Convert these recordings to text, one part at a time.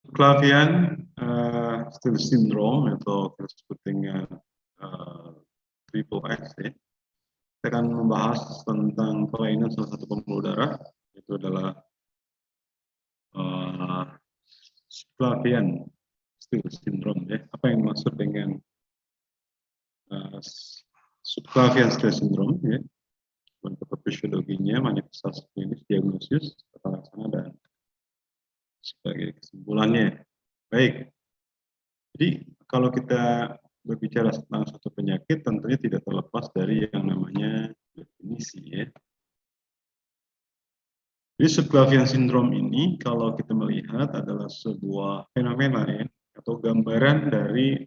Subclavian Still Syndrome atau kita sebut dengan triple X ya. Kita akan membahas tentang kelainan salah satu pembuluh darah, itu adalah Subclavian Still Syndrome ya. Apa yang dimaksud dengan Subclavian Still Syndrome ya? Bentuk fisiologinya, manifestasi klinis, diagnosis, tata laksana, dan sebagai kesimpulannya. Baik, jadi kalau kita berbicara tentang suatu penyakit, tentunya tidak terlepas dari yang namanya definisi ya. Jadi subclavian syndrome ini kalau kita melihat adalah sebuah fenomena ya, atau gambaran dari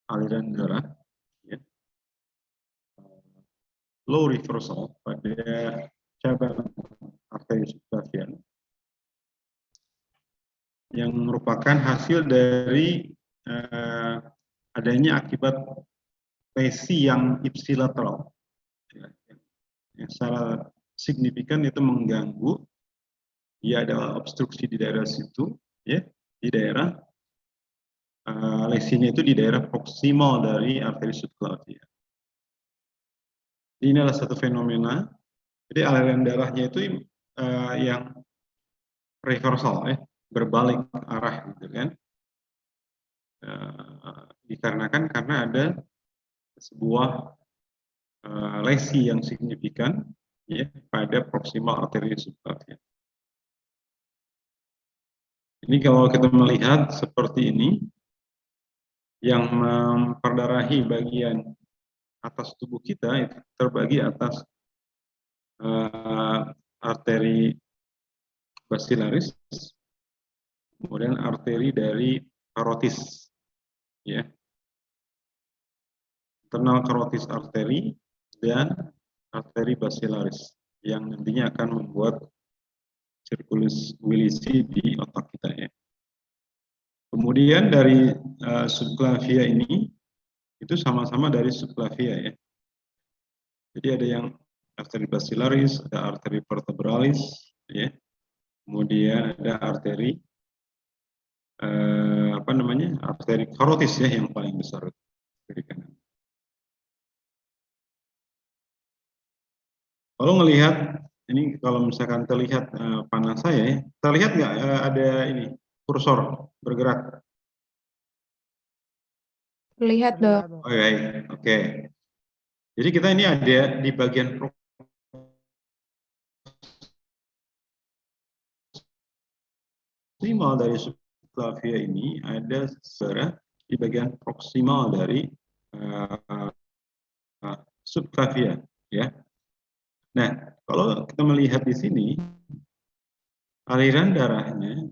aliran darah ya, low reversal pada cabang arteri subclavian yang merupakan hasil dari adanya akibat lesi yang ipsilateral ya, yang secara signifikan itu mengganggu, dia ada obstruksi di daerah situ ya, di daerah lesinya itu di daerah proksimal dari arteri subclavia. Ini adalah satu fenomena. Jadi aliran darahnya itu yang reversal ya, berbalik arah gitu kan. Dikarenakan karena ada sebuah lesi yang signifikan ya pada proksimal arteri subclavia. Ini kalau kita melihat seperti ini, yang memperdarahi bagian atas tubuh kita itu terbagi atas arteri basilaris, kemudian arteri dari karotis, ya, internal karotis arteri dan arteri basilaris yang nantinya akan membuat sirkulasi di otak kita ya. Kemudian dari subclavia ini itu sama-sama dari subclavia ya. Jadi ada yang arteri basilaris, ada arteri vertebralis ya. Kemudian ada arteri arteri karotis ya yang paling besar kiri kanan. Kalau ngelihat ini, kalau misalkan terlihat panah saya, terlihat nggak ada ini kursor bergerak? Lihat dok. Oh, baik, oke. Jadi kita ini ada di bagian proksimal dari subclavia ini, ada di bagian proksimal dari subclavia ya. Nah, kalau kita melihat di sini, aliran darahnya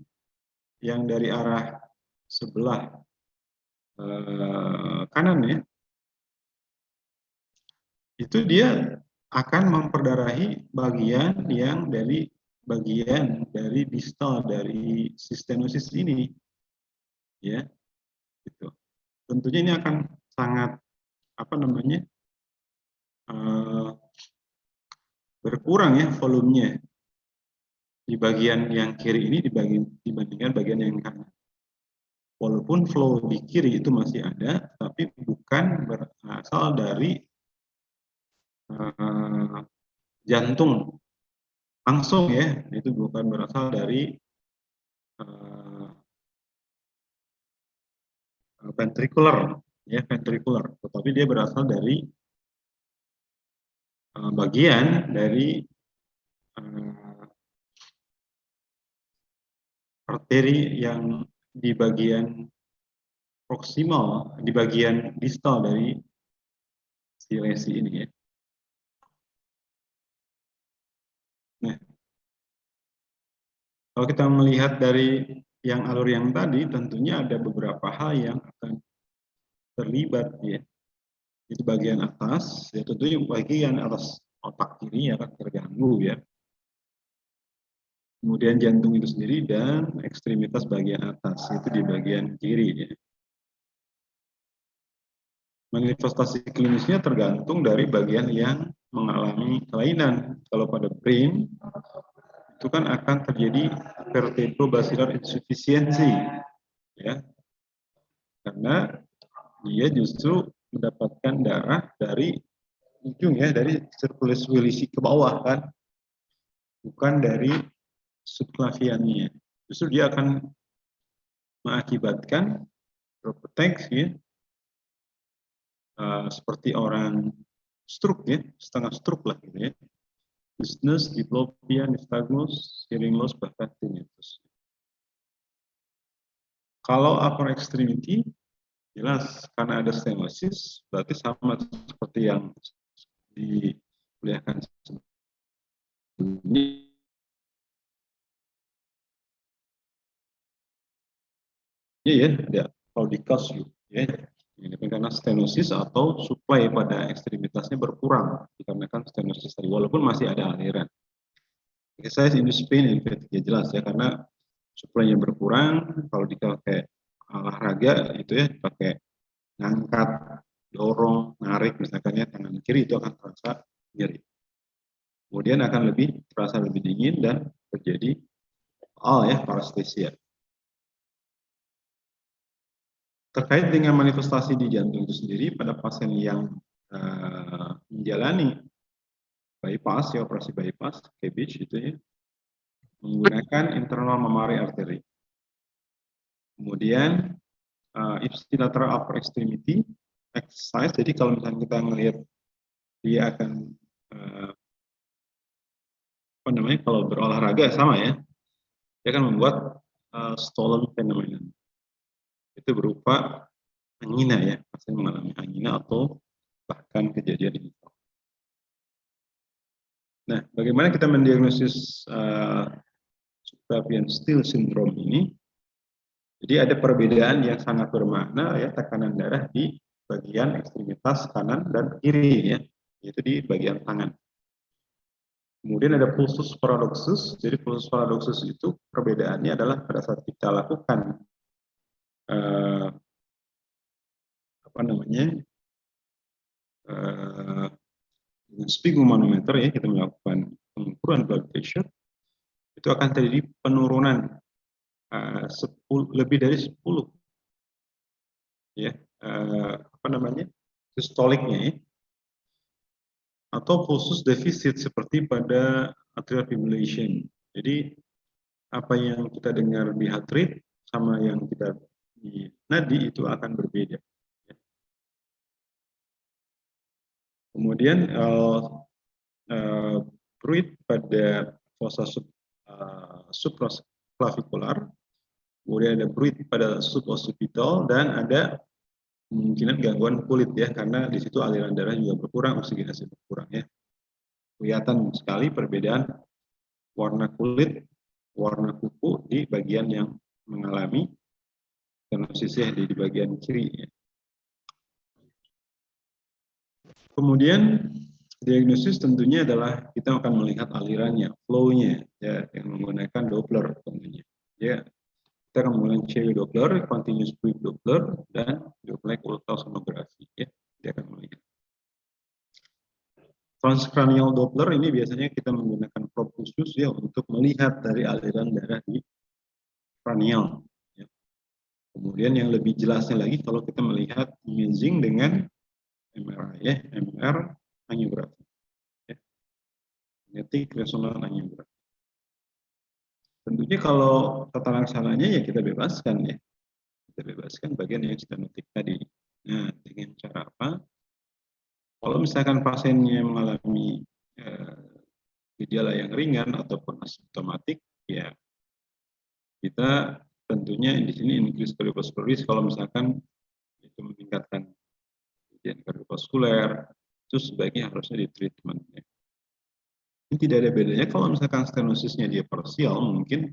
yang dari arah sebelah kanan ya, itu dia akan memperdarahi bagian yang dari distal dari stenosis ini, ya, gitu. Tentunya ini akan sangat berkurang ya volumenya di bagian yang kiri ini dibandingkan bagian yang kanan. Walaupun flow di kiri itu masih ada, tapi bukan berasal dari jantung langsung ya, itu bukan berasal dari ventricular ya, ventricular, tetapi dia berasal dari bagian dari arteri yang di bagian proksimal, di bagian distal dari si lesi ini ya. Nah, kalau kita melihat dari yang alur yang tadi, tentunya ada beberapa hal yang akan terlibat ya. Jadi bagian atas, ya tentunya bagian atas otak kiri akan terganggu ya. Kemudian jantung itu sendiri dan ekstremitas bagian atas itu di bagian kiri ya. Manifestasi klinisnya tergantung dari bagian yang mengalami kelainan. Kalau pada brain itu kan akan terjadi vertebrobasilar insufficiency ya, karena dia justru mendapatkan darah dari ujung ya, dari sirkulasi wilisi ke bawah kan, bukan dari subklaviannya. Justru dia akan mengakibatkan proteksi seperti orang stroke ya, setengah stroke lah gitu ya. Dizziness, diplopia, nystagmus, hearing loss, bahkan tinnitus. Kalau upper extremity, jelas karena ada stenosis, berarti sama seperti yang dikuliahkan sebelumnya. Ya, ada claudicus ya. Ini karena stenosis atau suplai pada ekstremitasnya berkurang dikarenakan stenosis tadi, walaupun masih ada aliran. Exercise induce pain and fatigue jelas ya, karena suplainya berkurang. Kalau dipakai olahraga itu ya, pakai ngangkat, dorong, narik misalkan ya, tangan kiri itu akan terasa nyeri. Kemudian akan terasa lebih dingin dan terjadi parestesia. Terkait dengan manifestasi di jantung itu sendiri, pada pasien yang menjalani bypass, ya operasi bypass, CABG itu ya, menggunakan internal mammary artery. Kemudian ipsilateral upper extremity exercise, jadi kalau misalnya kita melihat dia akan kalau berolahraga sama ya, dia akan membuat stolen phenomenon. Itu berupa angina ya, pasien mengalami angina atau bahkan kejadian ini. Nah, bagaimana kita mendiagnosis subclavian steal syndrome ini? Jadi ada perbedaan yang sangat bermakna ya, tekanan darah di bagian ekstremitas kanan dan kiri ya, yaitu di bagian tangan. Kemudian ada pulsus paradoxus. Jadi pulsus paradoxus itu perbedaannya adalah pada saat kita lakukan dengan sphygmomanometer ya, kita melakukan pengukuran blood pressure, itu akan terjadi penurunan lebih dari 10 ya, sistoliknya ya, atau pulsus defisit seperti pada atrial fibrillation. Jadi apa yang kita dengar di heart rate sama yang kita di nadi itu akan berbeda. Kemudian bruit pada fossa supraclavicular, kemudian ada bruit pada suboccipital, dan ada kemungkinan gangguan kulit ya, karena di situ aliran darah juga berkurang, oksigenasi berkurang ya. Kelihatan sekali perbedaan warna kulit, warna kuku di bagian yang mengalami stenosisnya di bagian kiri ya. Kemudian diagnosis tentunya adalah kita akan melihat alirannya, flow-nya ya, yang menggunakan Doppler tentunya. Ya, kita akan menggunakan CW Doppler, continuous wave Doppler, dan duplex ultrasonografi ya. Dia akan melihat. Transcranial Doppler ini biasanya kita menggunakan probe khusus ya untuk melihat dari aliran darah di cranial. Ya. Kemudian yang lebih jelasnya lagi kalau kita melihat imaging dengan MRI ya, MR angiografi. Ya. Magnetic resonance angiografi. Tentunya kalau tata laksananya ya kita bebaskan ya. Kita bebaskan bagian yang stenotik tadi. Nah, dengan cara apa? Kalau misalkan pasiennya mengalami gejala yang ringan ataupun asimptomatik, ya kita tentunya di sini increase cardiovascular risk. Kalau misalkan itu meningkatkan kejadian kardiovaskuler, itu sebaiknya harusnya di treatment. Ya. Ini tidak ada bedanya kalau misalkan stenosisnya dia parsial, mungkin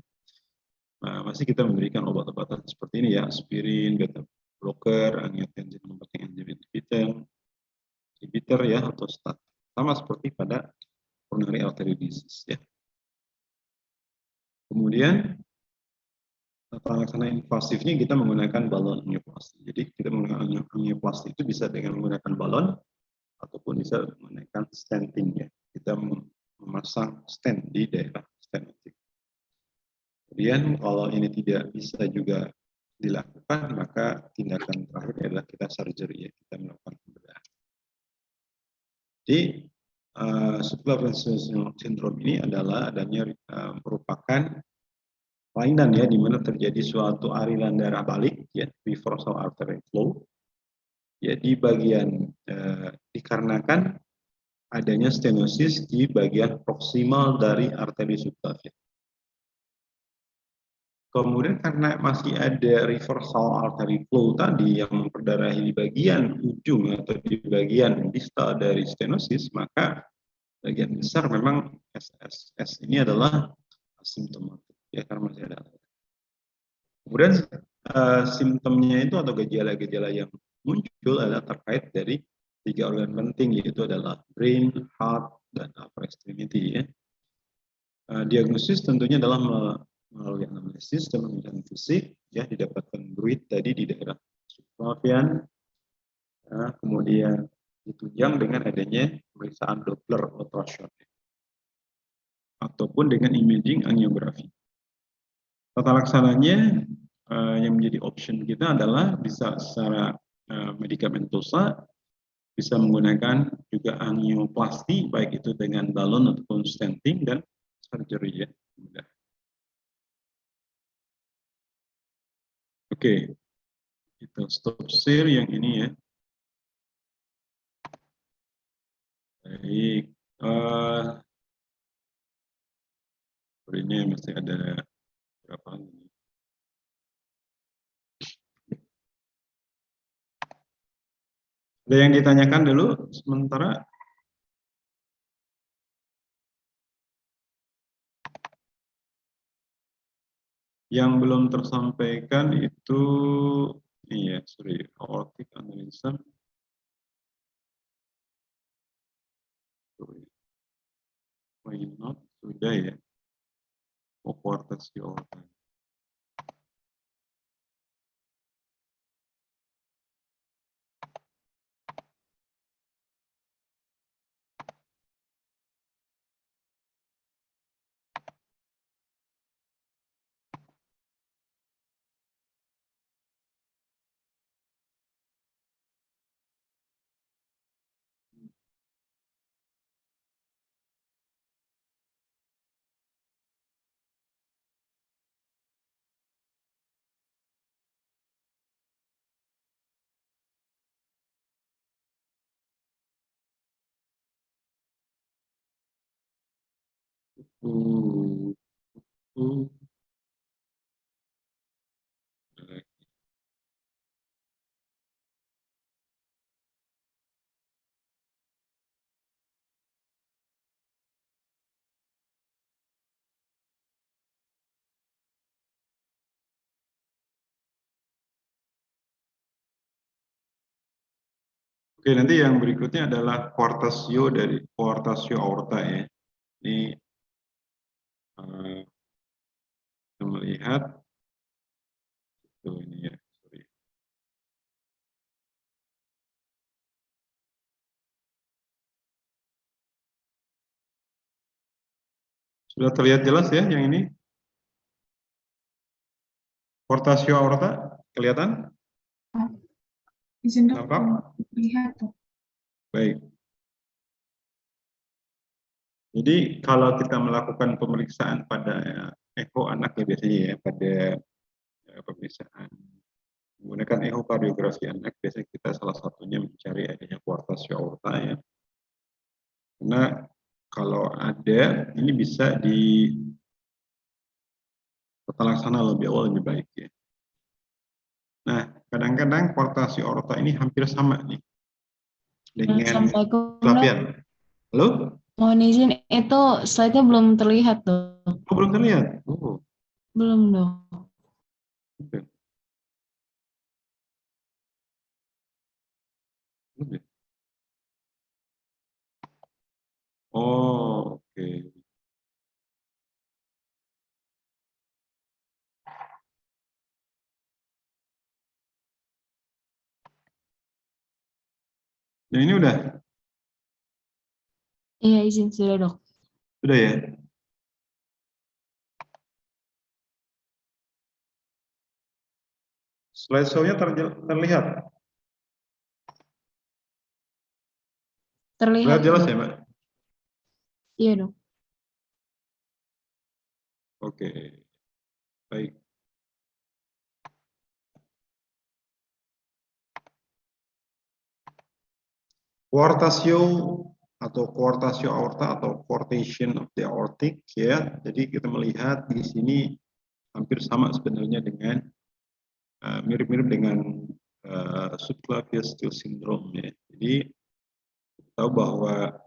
masih kita memberikan obat-obatan seperti ini ya, aspirin, beta blocker, angiotensin inhibitor ya, atau stat. Sama seperti pada coronary artery disease ya. Kemudian tata laksana invasifnya kita menggunakan balon angioplasti. Jadi kita menggunakan angioplasti itu bisa dengan menggunakan balon ataupun bisa menggunakan stenting ya. Kita memasang stent di daerah stenotik. Kemudian kalau ini tidak bisa juga dilakukan apa, maka tindakan terakhir adalah kita surgery, ya, kita melakukan pembedahan. Jadi subclavian syndrome ini adalah adanya merupakan kelainan ya, di mana terjadi suatu aliran darah balik ya, reversal artery flow ya, di bagian dikarenakan adanya stenosis di bagian proksimal dari arteri subclavian. Kemudian karena masih ada reversal artery flow tadi yang memperdarahi di bagian ujung atau di bagian distal dari stenosis, maka bagian besar memang SSS ini adalah asimptomatik ya, karena masih ada. Kemudian simptomnya itu atau gejala-gejala yang muncul adalah terkait dari 3 organ penting, yaitu adalah brain, heart, dan upper extremity ya. Diagnosis tentunya adalah melalui anamnesis dan pemeriksaan fisik ya, didapatkan bruit tadi di daerah subclavian, ya, kemudian ditunjang dengan adanya pemeriksaan Doppler ultrasound ataupun dengan imaging angiografi. Tata laksananya yang menjadi option kita adalah bisa secara medikamentosa, bisa menggunakan juga angioplasti baik itu dengan balon ataupun stenting, dan surgery ya. Oke, kita stop share yang ini ya. Baik, ini masih ada berapa ini? Ada yang ditanyakan dulu sementara? Yang belum tersampaikan itu, iya, sorry, aortic aneurysm. Why not? Sudah ya. Quarters aorta. Uh, uh. Oke, nanti yang berikutnya adalah quartatio dari quartatio aorta ya. Ini kita melihat tuh ini ya. Sorry. Sudah terlihat jelas ya yang ini? Quartatio aorta kelihatan? Izin dok, Nampak? lihat tuh. Baik. Jadi kalau kita melakukan pemeriksaan pada echo anak ya, biasanya ya, pada pemeriksaan menggunakan echokardiografi anak, biasanya kita salah satunya mencari adanya quartatio aorta ya. Karena kalau ada, ini bisa di tata laksana lebih awal lebih baik ya. Nah, kadang-kadang quartatio aorta ini hampir sama nih dengan Assalamualaikum dok. subclavian. Halo? Mohon izin, itu slide-nya belum terlihat dok. Oh, belum terlihat? Oh, Belum dok. oke. Belum ya? Oh, oke. Nah, ini udah? Iya izin sudah dok. Sudah ya? Slideshow-nya terlihat? Terlihat, Terlihat jelas Dok. ya, Mbak? Iya, Dok. Oke, baik. Quartatio atau quartatio aorta atau quartation of the aortic ya. Jadi kita melihat di sini hampir sama sebenarnya dengan mirip-mirip dengan subclavian steal syndrome ya. Jadi kita tahu bahwa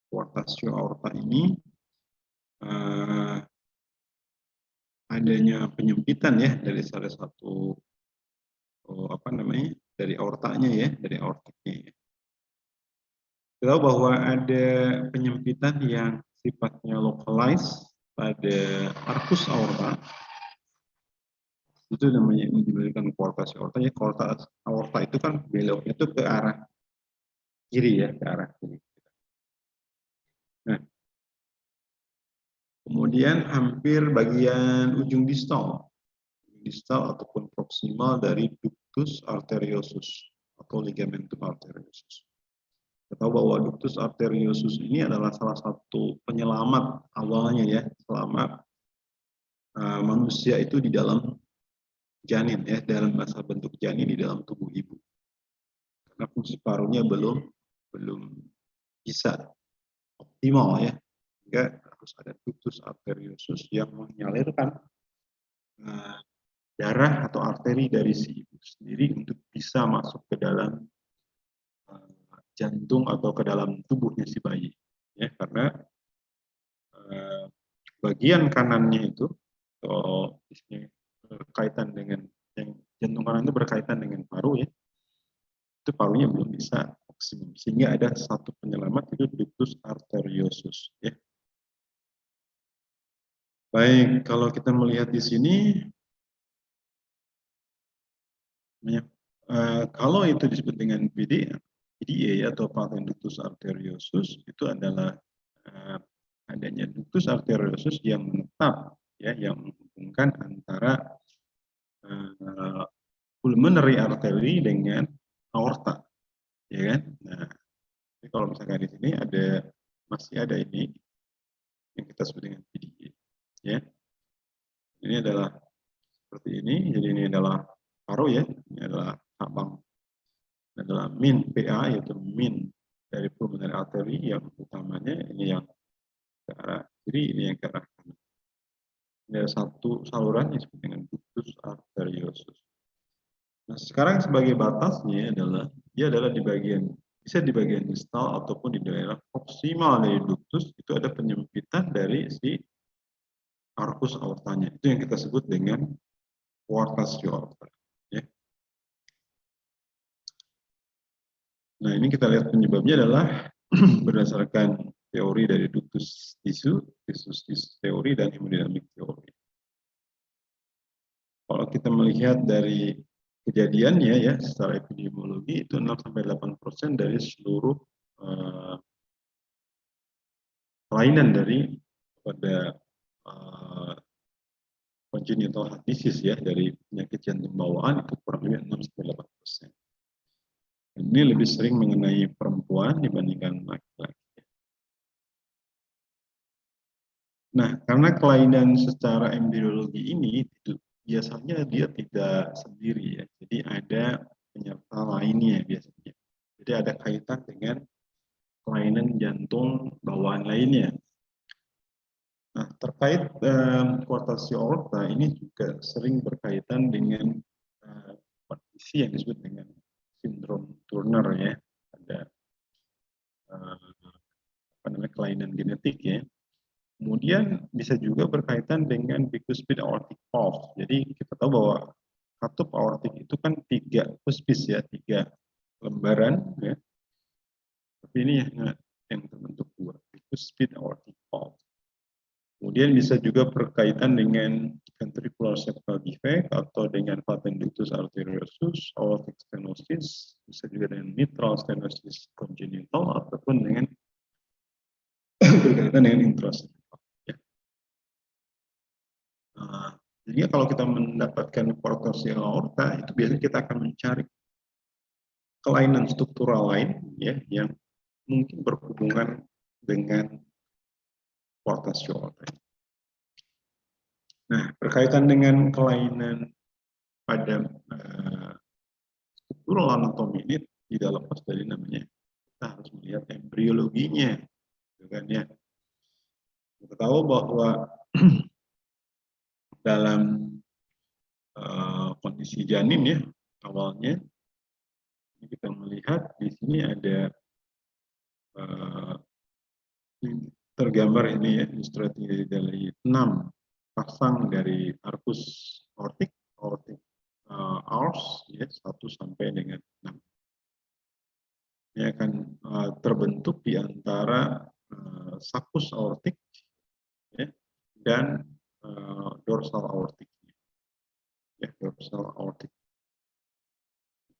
quartatio aorta ini adanya penyempitan ya dari salah satu dari aortanya ya, dari aortiknya. Ya. Kita tahu bahwa ada penyempitan yang sifatnya localized pada arcus aorta. Itu namanya yang diberikan quartatio aorta. Ya, quartatio aorta itu kan beloknya itu ke arah kiri ya, ke arah kiri. Nah, kemudian hampir bagian ujung distal ataupun proksimal dari ductus arteriosus atau ligamentum arteriosus. Kita tahu bahwa ductus arteriosus ini adalah salah satu penyelamat awalnya ya, selama manusia itu di dalam janin ya, dalam masa bentuk janin di dalam tubuh ibu. Karena fungsi parunya belum bisa optimal ya, sehingga harus ada ductus arteriosus yang menyalurkan darah atau arteri dari si ibu sendiri untuk bisa masuk ke dalam jantung atau ke dalam tubuhnya si bayi ya, karena bagian kanannya itu berkaitan dengan yang jantung kanan itu berkaitan dengan paru ya, itu parunya belum bisa maksimum, sehingga ada satu penyelamat itu ductus arteriosus ya. Baik, kalau kita melihat di sini kalau itu disebut dengan PDA atau patent ductus arteriosus, itu adalah adanya ductus arteriosus yang menetap ya, yang menghubungkan antara pulmonary artery dengan aorta, ya kan? Nah, jadi kalau misalkan di sini masih ada ini yang kita sebut dengan PDA, ya. Ini adalah seperti ini, jadi ini adalah paru ya, ini adalah cabang, ini adalah min PA, yaitu min dari pulmonary artery yang utamanya, ini yang ke arah kiri, ini yang ke arah kanan. Ini ada satu saluran yang disebut dengan ductus arteriosus. Nah, sekarang sebagai batasnya adalah dia adalah bisa di bagian distal ataupun di daerah proksimal dari ductus, itu ada penyempitan dari si arcus aortanya. Itu yang kita sebut dengan quartatio aorta. Ya. Nah, ini kita lihat penyebabnya adalah berdasarkan teori dari ductus tisu teori, dan hemodinamik teori. Kalau kita melihat dari kejadiannya ya, secara epidemiologi itu 6-8% dari seluruh kelainan dari pada congenital heart disease ya, dari penyakit jantung bawaan itu kurang lebih 6-8%. Ini lebih sering mengenai perempuan dibandingkan laki-laki. Nah, karena kelainan secara embriologi ini biasanya dia tidak sendiri ya, jadi ada penyerta lainnya biasanya. Jadi ada kaitan dengan kelainan jantung bawaan lainnya. Nah, terkait quartatio aorta ini juga sering berkaitan dengan kondisi yang disebut dengan sindrom Turner ya, ada kelainan genetik ya. Kemudian bisa juga berkaitan dengan bicuspid aortic valve. Jadi kita tahu bahwa katup aortik itu kan 3 cuspis ya, 3 lembaran ya. Tapi ini yang terbentuk 2, bicuspid aortic valve. Kemudian bisa juga berkaitan dengan ventricular septal defect atau dengan patent ductus arteriosus, aortic stenosis, bisa juga dengan mitral stenosis congenital ataupun dengan berkaitan dengan intracerebral. Ya. Jadi kalau kita mendapatkan portosial aorta, itu biasanya kita akan mencari kelainan struktural lain ya yang mungkin berhubungan dengan portosial aorta. Nah, berkaitan dengan kelainan pada struktural anatomi ini tidak lepas dari namanya kita harus melihat embriologinya, gitu kan ya. Kita tahu bahwa dalam kondisi janin ya awalnya kita melihat di sini ada tergambar ini ya ilustrasi dari 6 pasang dari arcus aortic arch ya 1 sampai dengan 6. Ini akan terbentuk di antara sulcus aortic ya, dan dorsal aortic. Ya, dorsal aortic.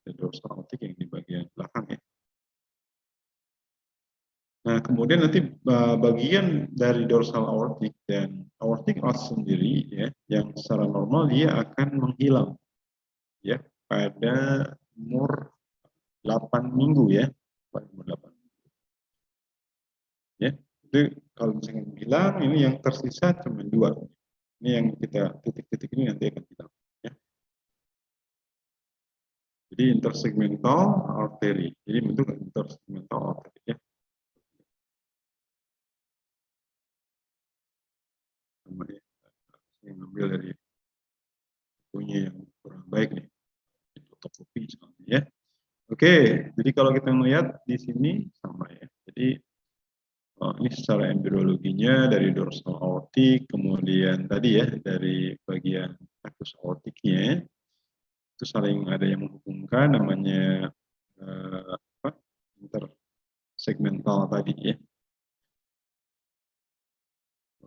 Dorsal aortic yang di bagian belakang ya. Nah, kemudian nanti bagian dari dorsal aortic dan aortic arch sendiri ya, yang secara normal dia akan menghilang ya pada umur 8 minggu ya, pada umur 8 minggu. Ya, itu kalau misalnya hilang, ini yang tersisa cuma 2. Ini yang kita titik-titik ini nanti akan hilang. Ya. Jadi intersegmental artery. Jadi bentuk intersegmental artery ya. Namanya yang ambil dari punya yang kurang baik nih. Fotokopi misalnya ya. Oke, jadi kalau kita melihat di sini sama ya. Jadi ini secara embriologinya dari dorsal aortic, kemudian tadi ya dari bagian arcus aorticnya itu saling ada yang menghubungkan namanya intersegmental tadi ya.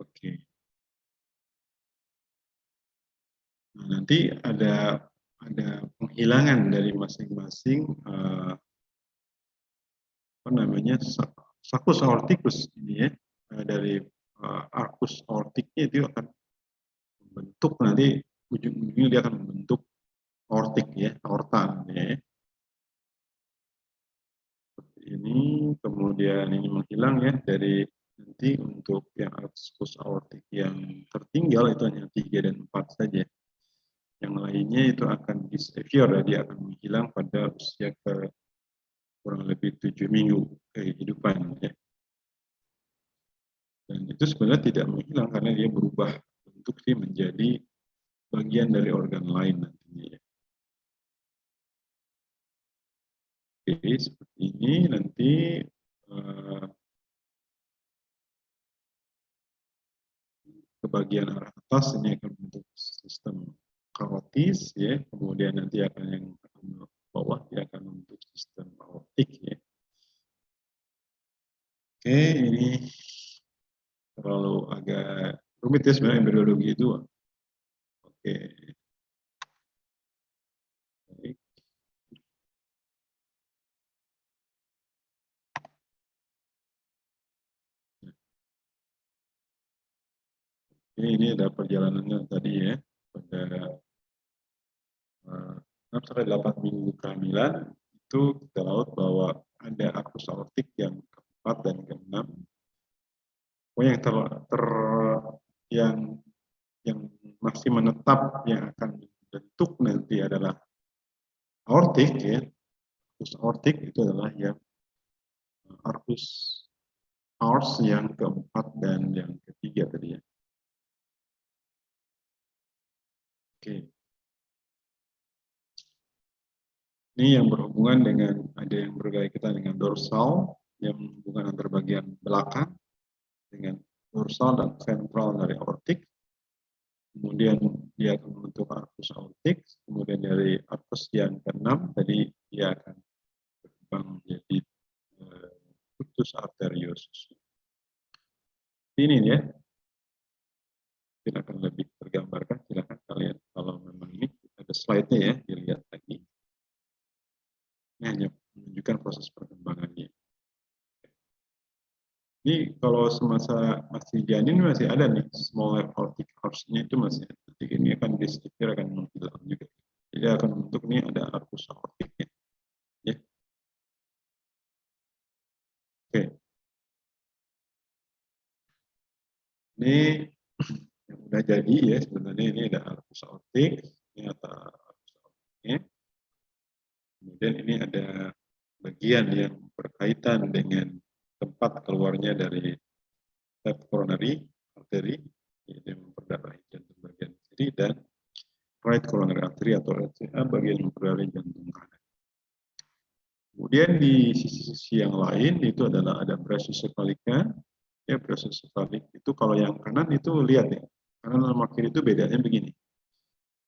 Oke. Nah, nanti ada penghilangan dari masing-masing apa namanya sulcus aorticus ini ya dari arcus aorticnya itu akan membentuk nanti ujung-ujungnya dia akan membentuk aortik ya aorta ya. Seperti ini kemudian ini menghilang ya dari nanti untuk yang arcus aortic yang tertinggal itu hanya 3 dan 4 saja. Yang lainnya itu akan disappear, dia akan menghilang pada usia kurang lebih 7 minggu kehidupan ya. Dan itu sebenarnya tidak menghilang karena dia berubah bentuk sih menjadi bagian dari organ lain nantinya ya. Oke, seperti ini nanti ke bagian arah atas ini akan bentuk sistem karotis ya, kemudian nanti akan yang bawah dia akan membentuk sistem aortik ya. Oke, ini terlalu agak rumit ya sebenarnya embriologi itu. Oke. Baik. Ini ada perjalanannya tadi ya pada 6 sampai 8 minggu kehamilan itu kita lihat bahwa ada arcus aortic yang keempat dan keenam. Yang yang masih menetap yang akan dibentuk nanti adalah aortik ya. Arcus aortic itu adalah yang arcus arch yang keempat dan yang ketiga tadi ya. Oke. Ini yang berhubungan dengan ada yang berkaitan dengan dorsal yang menghubungkan antar bagian belakang dengan dorsal dan ventral dari aortik. Kemudian dia akan membentuk arcus aortic, kemudian dari arcus yang keenam tadi dia akan berkembang menjadi ductus arteriosus. Ini ya, mungkin akan lebih tergambarkan. Silakan kalian kalau memang ini ada slide-nya ya, dilihat lagi. Ini hanya menunjukkan proses perkembangannya. Ini kalau semasa masih janin masih ada nih small aortic arch-nya itu masih ada. Jadi ini akan disipir akan menghilang juga. Jadi akan membentuk nih ada arcus aorticnya. Ya. Oke. Ini yang udah jadi ya sebenarnya ini ada arcus aortic, ini ada arcus aorticnya. Kemudian ini ada bagian yang berkaitan dengan tempat keluarnya dari left coronary artery, ini memperdarahi jantung bagian kiri, dan right coronary artery atau RCA bagian memperdarahi jantung kanan. Kemudian di sisi-sisi yang lain itu adalah ada brachiocephalica, ya brachiocephalic itu kalau yang kanan itu lihat ya, kanan sama kiri itu bedanya begini.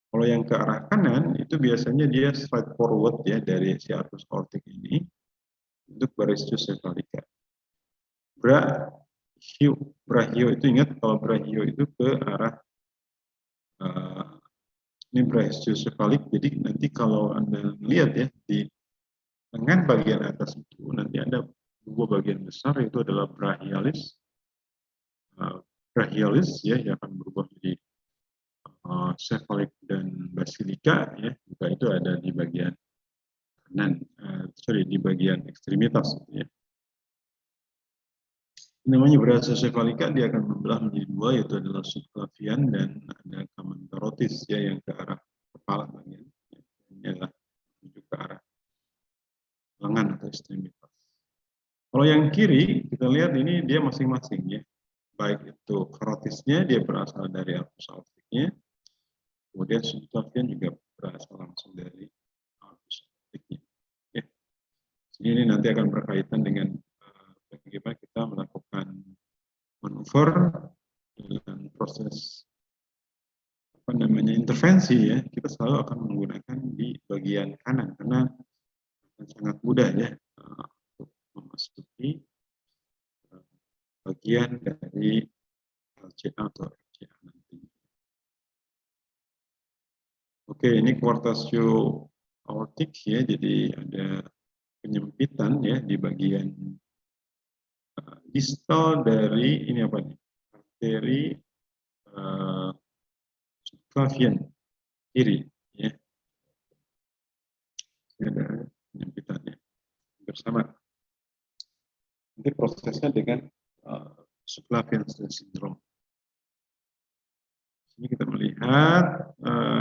Kalau yang ke arah kanan itu biasanya dia straight forward ya dari si arcus aortic ini untuk brachiocephalica. Brachio itu ingat kalau brachio itu ke arah ini brachiocephalic. Jadi nanti kalau Anda lihat ya di lengan bagian atas itu nanti ada dua bagian besar yaitu adalah brachialis, ya yang akan berubah menjadi cephalic dan basilica ya, juga itu ada di bagian kanan, di bagian ekstremitas ya. Namanya brachiocephalica, dia akan membelah menjadi dua yaitu adalah subclavian dan ada kamen carotis ya yang ke arah kepala bagian. Ini adalah menuju ke arah lengan atau ekstremitas. Kalau yang kiri kita lihat ini dia masing-masing ya. Baik itu karotisnya dia berasal dari arcus aorticnya, kemudian subclavian juga berasal langsung dari arcus aorticnya. Ya. Jadi ini nanti akan berkaitan dengan bagaimana kita melakukan manuver dalam proses intervensi ya, kita selalu akan menggunakan di bagian kanan karena sangat mudah ya untuk memasuki bagian dari LCA atau RCA nanti. Oke, ini quartatio aortic ya, jadi ada penyempitan ya di bagian distal dari ini apa nih? Arteri subclavian kiri ya. Ini ada penyempitannya bersama. Nanti prosesnya dengan subclavian syndrome. Ini kita melihat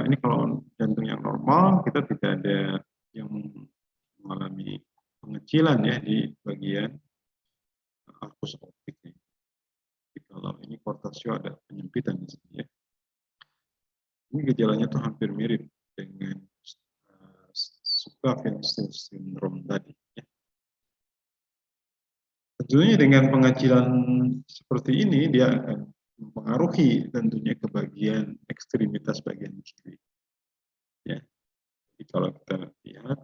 ini kalau jantung yang normal kita tidak ada yang mengalami pengecilan ya di bagian arcus aortic. Jadi kalau ini quartatio ada penyempitan di sini ya. Ini gejalanya tuh hampir mirip dengan subclavian syndrome tadi. Ya. Tentunya dengan pengecilan seperti ini dia akan mempengaruhi tentunya ke bagian ekstremitas bagian kiri. Ya. Jadi kalau kita lihat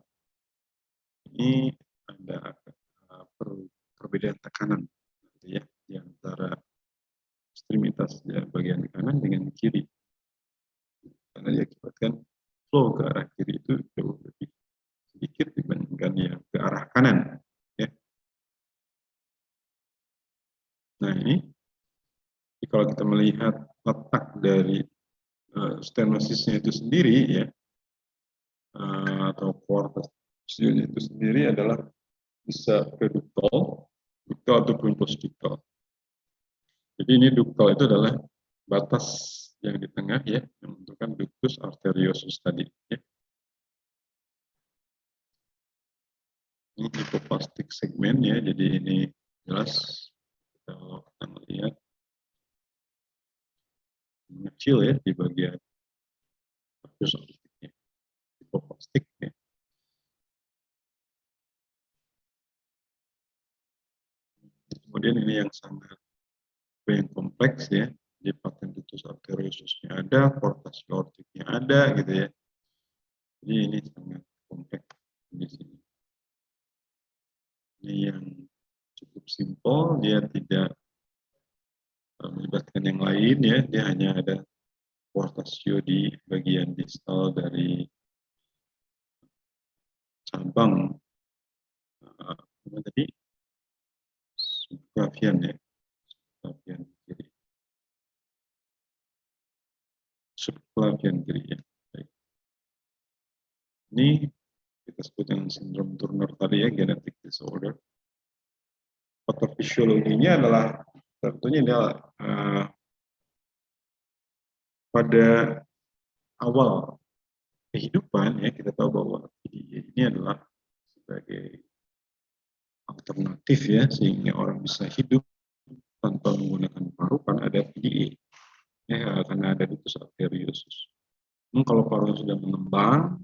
ini ada perbedaan tekanan ya di antara ekstremitas ya, bagian kanan dengan kiri. Karena diakibatkan flow ke arah kiri itu jauh lebih sedikit dibandingkan yang ke arah kanan. Ya. Nah ini kalau kita melihat letak dari stenosisnya itu sendiri ya, atau quartatio itu sendiri adalah bisa preduktal, duktal ataupun postduktal. Jadi ini duktal itu adalah batas yang di tengah ya, yang menentukan ductus arteriosus tadi. Ya. Ini hypoplastic segmen ya, jadi ini jelas kalau kita melihat mengecil ya di bagian arcus aorticnya, hypoplastic ya. Kemudian ini yang sangat kompleks ya, di patent ductus arteriosusnya ada, quartatio aorticnya ada gitu ya. Jadi ini sangat kompleks di sini. Ini yang cukup simpel, dia tidak melibatkan yang lain ya, dia hanya ada quartatio di bagian distal dari cabang tadi subclavian ya. kelafian kiri ya. Baik. Ini kita sebut dengan sindrom Turner tadi ya, genetic disorder. Patofisiologinya adalah tentunya adalah pada awal kehidupan ya, kita tahu bahwa ini adalah sebagai alternatif ya, sehingga orang bisa hidup tanpa menggunakan paru kan ada PDA ya, karena ada ductus arteriosus. Kalau paru sudah mengembang,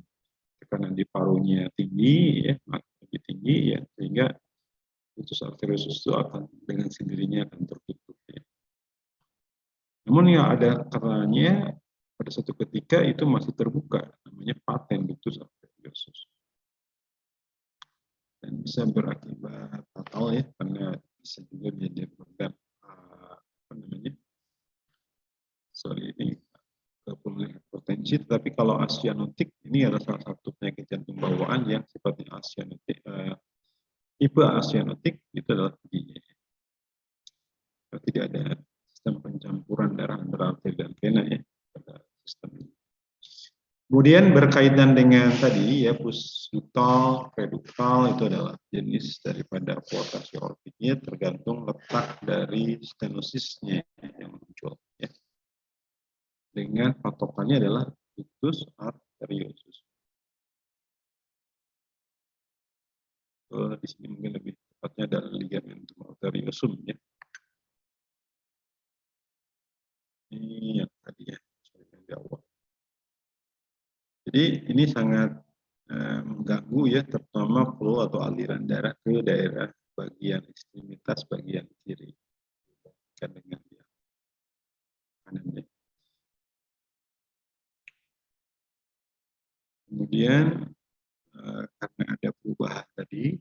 tekanan di parunya tinggi ya, lebih tinggi ya, sehingga ductus arteriosus itu akan dengan sendirinya akan tertutup ya. Namun yang ada katanya pada suatu ketika itu masih terbuka, namanya patent ductus arteriosus. Dan bisa berakibat fatal ya, karena bisa juga menyebabkan pulmonary hipertensi. Tapi kalau asianotik ini adalah salah satu penyakit jantung bawaan yang sifatnya asianotik. Tipe asianotik itu adalah tidak ada sistem pencampuran darah antara arteri dan vena ya pada sistem ini. Kemudian berkaitan dengan tadi ya, pusdutal, reduktal itu adalah jenis daripada aorta aortiknya, tergantung letak dari stenosisnya yang muncul ya. Dengan patokannya adalah ductus arteriosus. Di sini mungkin lebih tepatnya adalah ligamentum arteriosum ya. Ini yang tadi ya, yang di awal. Jadi ini sangat mengganggu ya, terutama flow atau aliran darah ke daerah bagian ekstremitas bagian kiri dengan kanan. Kemudian karena ada perubahan tadi,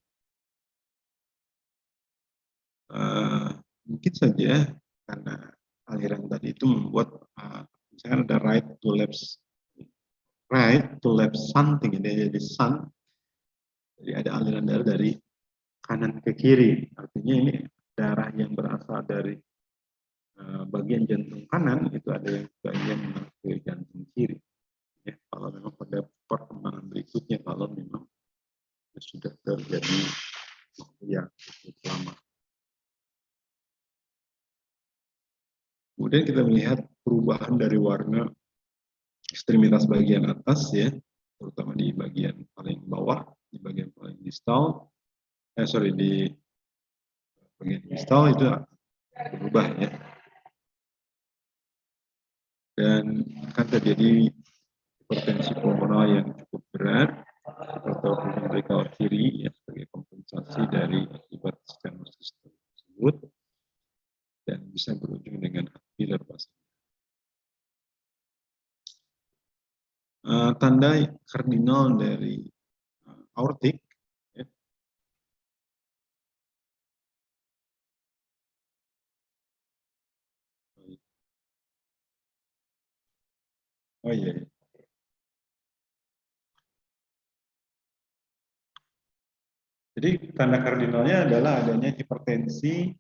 mungkin saja karena aliran tadi itu membuat misalkan ada right to left shunting, jadi shunt, jadi ada aliran darah dari kanan ke kiri, artinya ini darah yang berasal dari bagian jantung kanan itu ada yang bagian ke jantung kiri ya, kalau memang pada perkembangan berikutnya, kalau memang sudah terjadi yang cukup lama. Kemudian kita melihat perubahan dari warna ekstremitas bagian atas ya, terutama di bagian paling bawah, di bagian paling distal, di bagian distal itu berubah ya, dan akan terjadi hipertensi pulmonal yang cukup berat atau ventrikal kiri ya, sebagai kompensasi dari akibat stenosis tersebut, dan bisa berujung dengan heart failure. Tanda kardinal dari aortik ya. Oh iya, iya. Jadi tanda kardinalnya adalah adanya hipertensi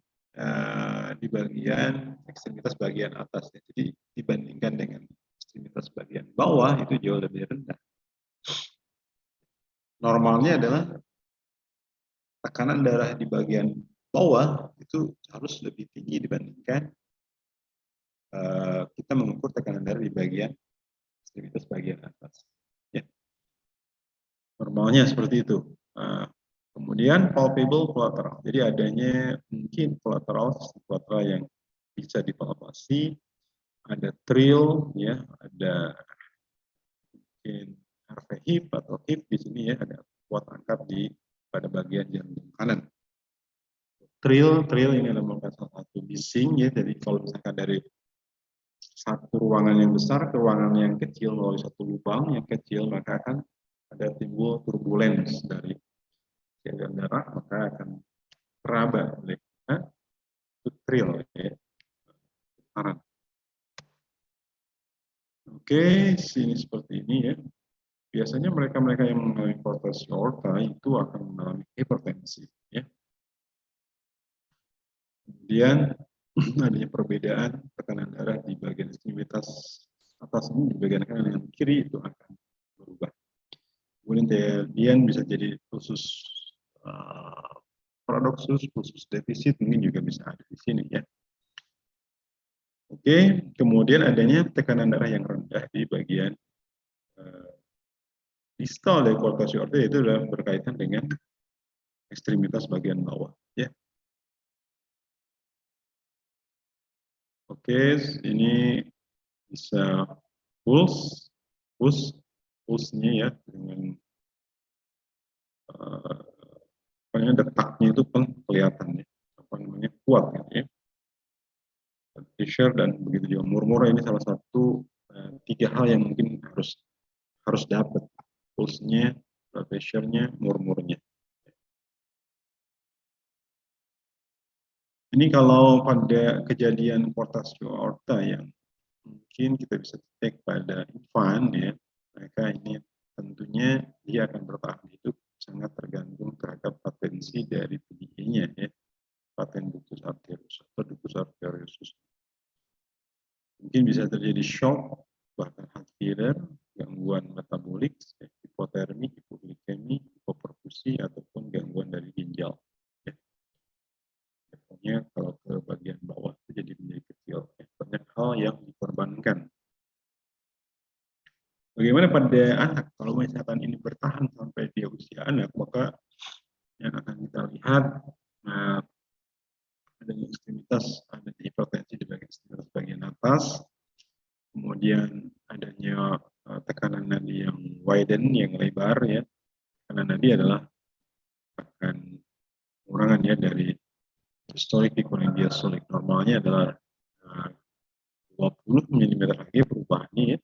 di bagian ekstremitas bagian atas ya. Jadi dibandingkan dengan ekstremitas bagian bawah itu jauh lebih rendah. Normalnya adalah tekanan darah di bagian bawah itu harus lebih tinggi dibandingkan kita mengukur tekanan darah di bagian ekstremitas bagian atas. Ya. Normalnya seperti itu. Kemudian palpable collateral. Jadi adanya mungkin collateral yang bisa dipalpasi, ada trill ya, ada mungkin RV hip atau hip di sini ya, ada kuat angkat di pada bagian jantung kanan. Trill ini merupakan salah satu bising ya, jadi kalau misalkan dari satu ruangan yang besar ke ruangan yang kecil melalui satu lubang yang kecil, maka akan ada timbul turbulens dari aliran darah, maka akan teraba oleh trill ya. Oke, sini seperti ini ya. Biasanya mereka-mereka yang mengalami hipertensi aorta itu akan mengalami hipertensi ya. Kemudian adanya perbedaan tekanan darah di bagian ekstremitas atas ini di bagian kanan dengan kiri itu akan berubah. Kemudian bisa jadi khusus produk khusus defisit mungkin juga bisa ada di sini ya. Oke, kemudian adanya tekanan darah yang rendah di bagian distal dari coarctaceous aorta, itu adalah berkaitan dengan ekstremitas bagian bawah ya. Oke, ini bisa pulse-nya ya dengan detaknya itu kan kelihatan ya, kuat gitu ya. Pressure dan begitu juga murmur, ini salah satu 3 hal yang mungkin harus dapat, pulse-nya, pressure-nya, murmurnya. Ini kalau pada kejadian coarctaceous aorta yang mungkin kita bisa cek pada infant ya, maka ini tentunya dia akan bertahan hidup sangat tergantung terhadap potensi dari PDA-nya ya, paten ductus arteriosus atau ductus arteriosus. Mungkin bisa terjadi shock, bahkan heart failure, gangguan metabolik, hipotermi, hipoglikemi, hipoperfusi, ataupun gangguan dari ginjal. Ya. Pokoknya kalau ke bagian bawah itu jadi menjadi kecil. Ya. Banyak hal yang dikorbankan. Bagaimana pada anak? Kalau misalkan ini bertahan sampai dia usia anak, maka yang akan kita lihat adanya ekstremitas, ada hipertensi di bagian ekstremitas bagian atas, kemudian adanya tekanan nadi yang widen, yang lebar ya. Tekanan nadi adalah akan pengurangan ya dari historik dikurangi diastolik. Normalnya adalah 20 mm lagi perubahannya ya.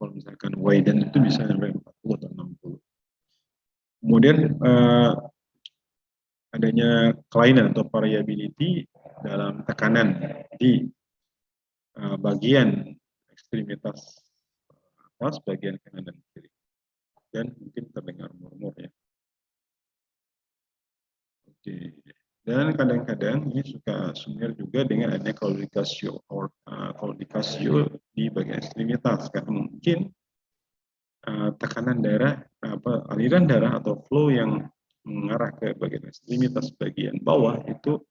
Kalau misalkan widen itu bisa sampai 40 atau 60. Kemudian adanya kelainan atau variability dalam tekanan di bagian ekstremitas atas, bagian kanan dan kiri, dan mungkin terdengar murmur ya. Oke. Dan kadang-kadang ini suka sumir juga dengan adanya claudicatio di bagian ekstremitas, karena mungkin tekanan darah, aliran darah atau flow yang mengarah ke bagian ekstremitas bagian bawah itu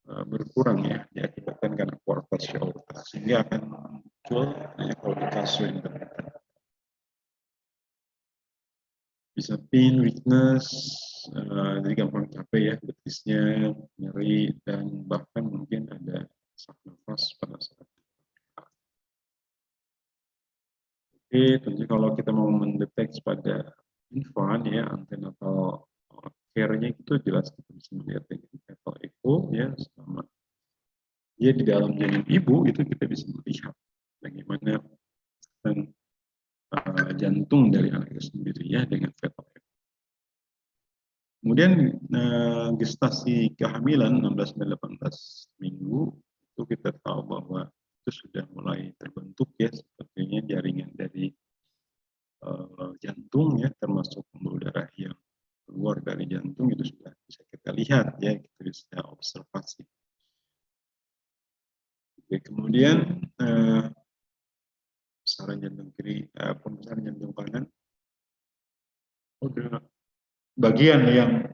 berkurang ya, diakibatkan karena coarctaceous aorta, sehingga akan muncul claudicatio intermittent. Bisa pain, weakness, jadi gampang capek ya, betisnya, nyeri, dan bahkan mungkin ada sesak nafas pada saat. Oke, tentu kalau kita mau mendeteksi pada infant ya, antenatal care-nya itu jelas kita bisa melihat dengan fetal echo ya, selama dia di dalam janin ibu itu kita bisa melihat bagaimana jantung dari anak itu sendiri ya dengan fetal echo. Kemudian gestasi kehamilan 16-18 minggu itu kita tahu bahwa itu sudah mulai terbentuk ya, sepertinya jaringan dari jantung ya, termasuk pembuluh darah yang keluar dari jantung itu sudah bisa kita lihat ya, kita bisa observasi. Oke, kemudian pembesaran jantung kiri, pembesaran jantung kanan, udah bagian yang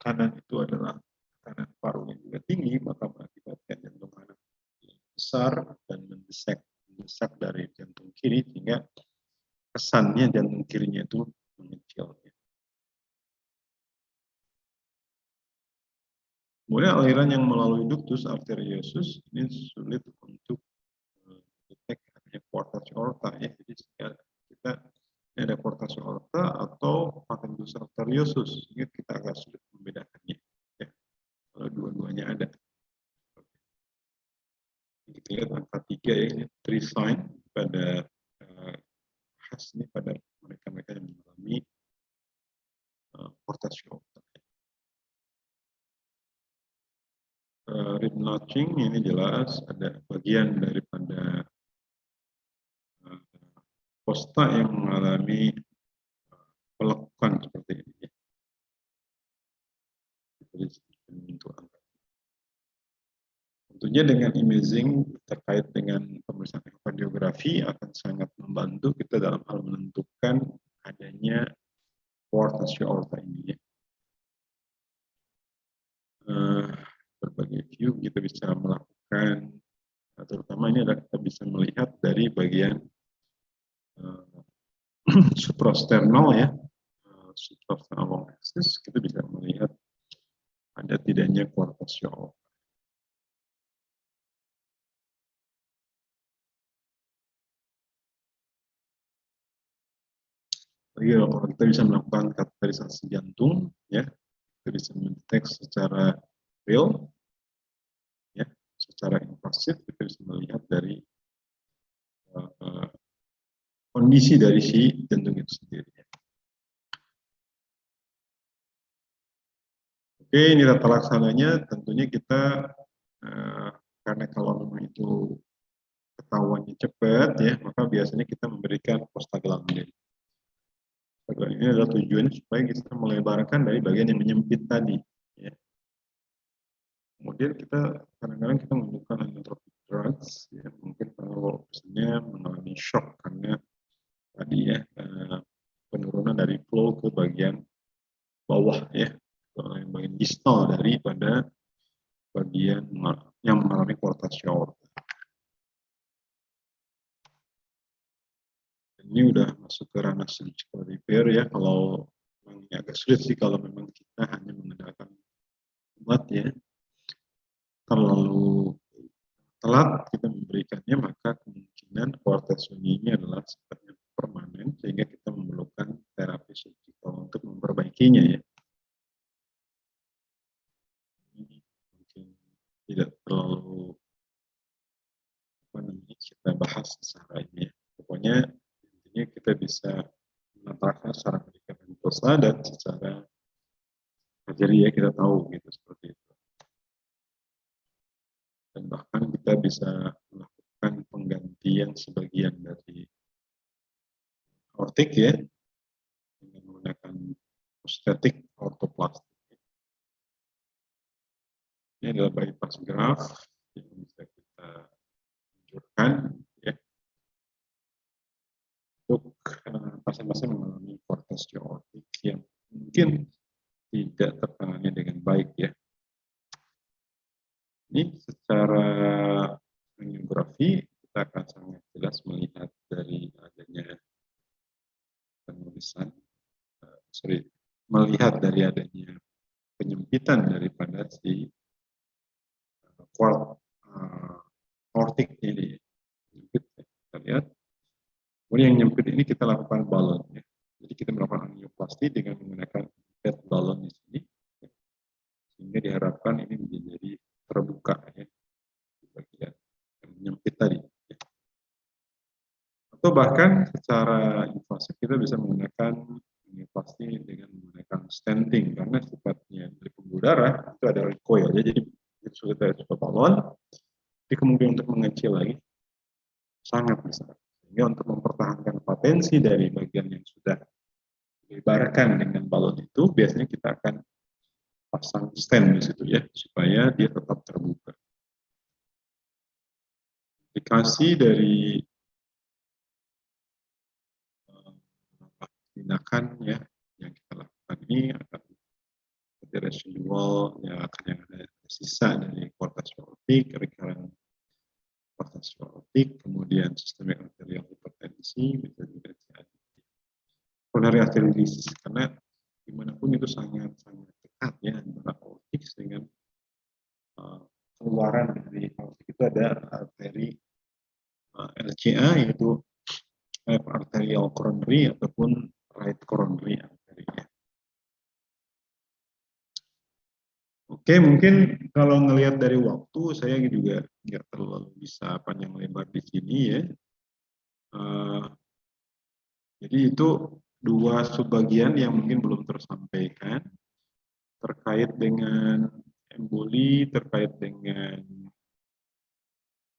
kanan itu adalah kanan parunya juga tinggi, maka mengakibatkan jantung kanan besar dan mendesak dari jantung kiri, sehingga kesannya jantung kirinya itu mengecil. Kemudian aliran yang melalui ductus arteriosus ini sulit untuk detek adanya coarctaceous aorta ya, jadi kita ini ada coarctaceous aorta atau paten ductus arteriosus, sehingga kita agak sulit membedakannya ya, kalau dua-duanya ada. Kita lihat angka 3 ya, ini 3 sign pada khas ini pada mereka-mereka yang mengalami coarctaceous aorta. Rib notching ini jelas ada bagian daripada kosta yang mengalami pelekukan seperti ini. Tentunya dengan imaging terkait dengan pemeriksaan ekokardiografi akan sangat membantu kita dalam hal menentukan adanya coarctation aorta ini. Berbagai view kita bisa melakukan, terutama ini adalah kita bisa melihat dari bagian suprasternal ya, suprasternal long axis, kita bisa melihat ada tidaknya coarctation aorta. Jadi kalau kita bisa melakukan kateterisasi jantung, ya, kita bisa mendeteksi secara real, ya, secara invasif kita bisa melihat dari kondisi dari si jantung itu sendiri. Oke, ini tata laksananya. Tentunya kita karena kalau memang itu ketahuannya cepat, ya, maka biasanya kita memberikan prostaglandin. Ini adalah tujuan supaya kita melebarkan dari bagian yang menyempit tadi. Ya. Kemudian kita kadang-kadang kita menggunakan inotropic drugs, ya, mungkin kalau misalnya mengalami shock karena tadi ya penurunan dari flow ke bagian bawah ya, ke bagian distal daripada bagian yang mengalami coarctation aorta. Ini udah masuk ke ranah surgical repair ya, kalau memang ini agak sulit sih kalau memang kita hanya menggunakan obat ya, terlalu telat kita memberikannya, maka kemungkinan coarctation ini adalah sifatnya permanen sehingga kita memerlukan terapi surgical untuk memperbaikinya ya. Ini mungkin tidak terlalu kita bahas secara ini ya. Pokoknya intinya kita bisa menetapkan secara medikamentosa dan secara surgery ya, kita tahu gitu seperti itu. Dan bahkan kita bisa melakukan penggantian sebagian dari aortik ya dengan menggunakan prostetik ortoplastik. Ini adalah bypass graft yang bisa kita anjurkan ya untuk pasien-pasien mengalami coarctation aortic yang mungkin tidak tertangani dengan baik ya. Ini secara angiografi kita akan sangat jelas melihat dari adanya penulisan, melihat dari adanya penyempitan daripada si aortik ini. Nyempit, ya. Kita lihat. Kemudian yang nyempit ini kita lakukan balon. Ya. Jadi kita melakukan angioplasti dengan menggunakan bed balon di sini, ya. Sehingga diharapkan ini menjadi terbuka ya, di bagian yang menyempit tadi. Ya. Atau bahkan secara invasif kita bisa menggunakan angioplasti dengan menggunakan stenting, karena sifatnya dari pembuluh darah itu ada recoil ya, jadi sudah terjadi balon, jadi kemungkinan untuk mengecil lagi sangat besar. Sehingga untuk mempertahankan potensi dari bagian yang sudah dilebarkan dengan balon itu, biasanya kita akan pasang stent di situ ya, supaya dia tetap terbuka. Aplikasi dari tindakan ya yang kita lakukan ini akan ada residual ya, akan yang ada sisa dari coarctation aortic, recurrent coarctation aortic, kemudian sistemik arterial hipertensi, bisa juga terjadi coronary artery disease, karena dimanapun itu sangat dekat ya antara aortic dengan keluaran dari aortic itu ada arteri LCA, yaitu arterial coronary ataupun right coronary artery. Oke, mungkin kalau ngelihat dari waktu, saya juga nggak terlalu bisa panjang lebar di sini ya. Jadi itu dua subbagian yang mungkin belum tersampaikan terkait dengan emboli, terkait dengan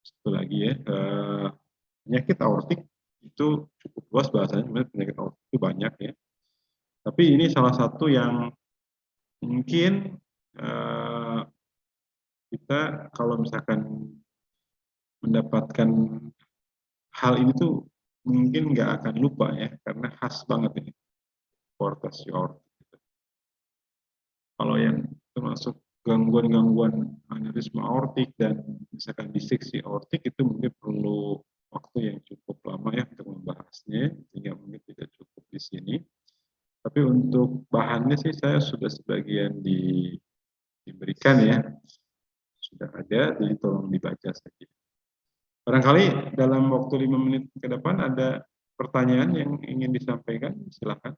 satu lagi ya, penyakit aortik itu cukup luas bahasanya, sebenarnya penyakit aortik itu banyak ya. Tapi ini salah satu yang mungkin kita kalau misalkan mendapatkan hal ini tuh mungkin nggak akan lupa ya, karena khas banget ini portasi aortik. Kalau yang termasuk gangguan-gangguan aneurisma aortik dan misalkan diseksi aortik itu mungkin perlu waktu yang cukup lama ya untuk membahasnya, sehingga mungkin tidak cukup di sini. Tapi untuk bahannya sih saya sudah sebagian diberikan ya, sudah ada, jadi tolong dibaca saja. Barangkali dalam waktu 5 menit ke depan ada pertanyaan yang ingin disampaikan, silakan.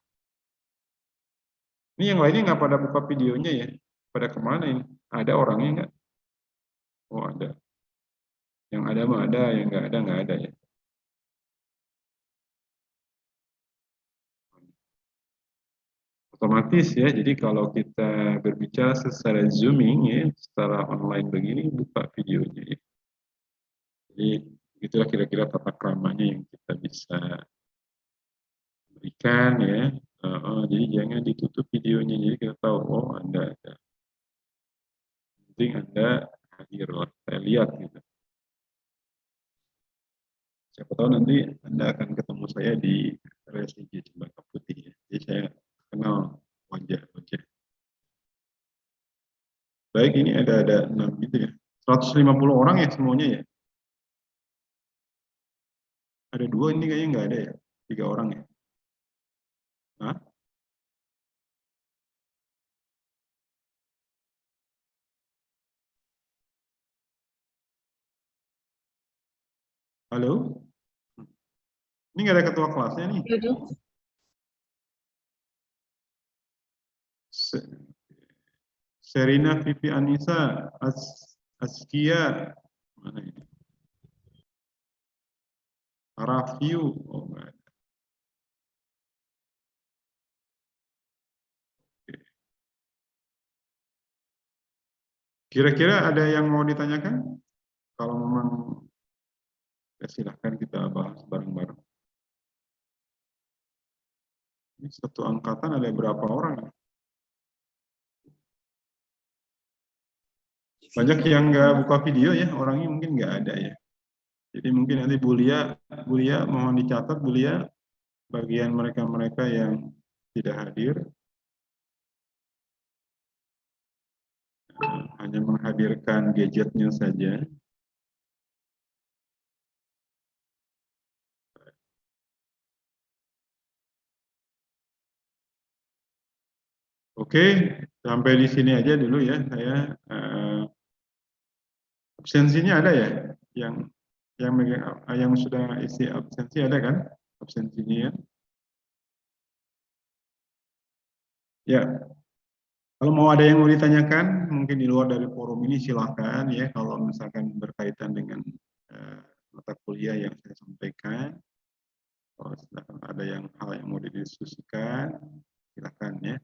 Ini yang lainnya nggak pada buka videonya ya? Pada kemana ini? Ada orangnya nggak? Oh ada. Yang ada mah ada, yang nggak ada ya. Otomatis ya, jadi kalau kita berbicara secara zooming ya, secara online begini, buka videonya ya. Jadi itulah kira-kira tata keramanya yang kita bisa berikan ya. Jadi jangan ditutup videonya, jadi kita tahu, oh Anda ada. Penting Anda hadir, saya lihat gitu. Siapa tahu nanti Anda akan ketemu saya di RSIG Cempaka Putih ya. Jadi saya kenal wajah-wajah. Baik, ini ada 6 gitu ya. 150 orang ya semuanya ya. Ada 2 ini kayaknya nggak ada ya. 3 orang ya. Hah? Halo? Ini nggak ada ketua kelasnya nih. Serina Vivi Anissa Askia mana ini? Rafiu, oh nggak ada. Kira-kira ada yang mau ditanyakan? Kalau memang ya silahkan kita bahas bareng-bareng. Ini satu angkatan ada berapa orang? Banyak yang nggak buka video ya, orangnya mungkin nggak ada ya. Jadi mungkin nanti Bulia mohon dicatat Bulia bagian mereka-mereka yang tidak hadir hanya menghadirkan gadgetnya saja. Oke, sampai di sini aja dulu ya saya. Absensinya ada ya? Yang sudah isi absensi ada kan? Absensinya ya. Ya, kalau mau ada yang mau ditanyakan, mungkin di luar dari forum ini silahkan ya. Kalau misalkan berkaitan dengan mata kuliah yang saya sampaikan, kalau silahkan ada hal yang mau didiskusikan, silahkan ya.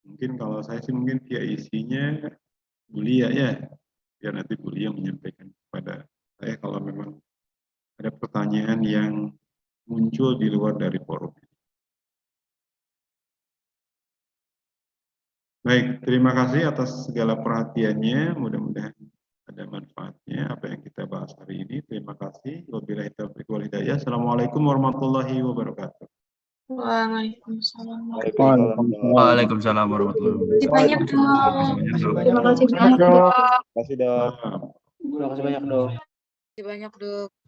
Mungkin kalau saya sih mungkin via isinya Bulia ya, biar nanti Bulia menyampaikan kepada saya kalau memang ada pertanyaan yang muncul di luar dari forum. Baik, terima kasih atas segala perhatiannya. Mudah-mudahan ada manfaatnya apa yang kita bahas hari ini. Terima kasih. Wabillahi taufiq wal hidayah. Assalamualaikum warahmatullahi wabarakatuh. Waalaikumsalam. Waalaikumsalam warahmatullahi wabarakatuh. Banyak dong. Terima kasih banyak dok. Terima kasih dok. Nah, Terima kasih banyak dok. Terima kasih banyak dok.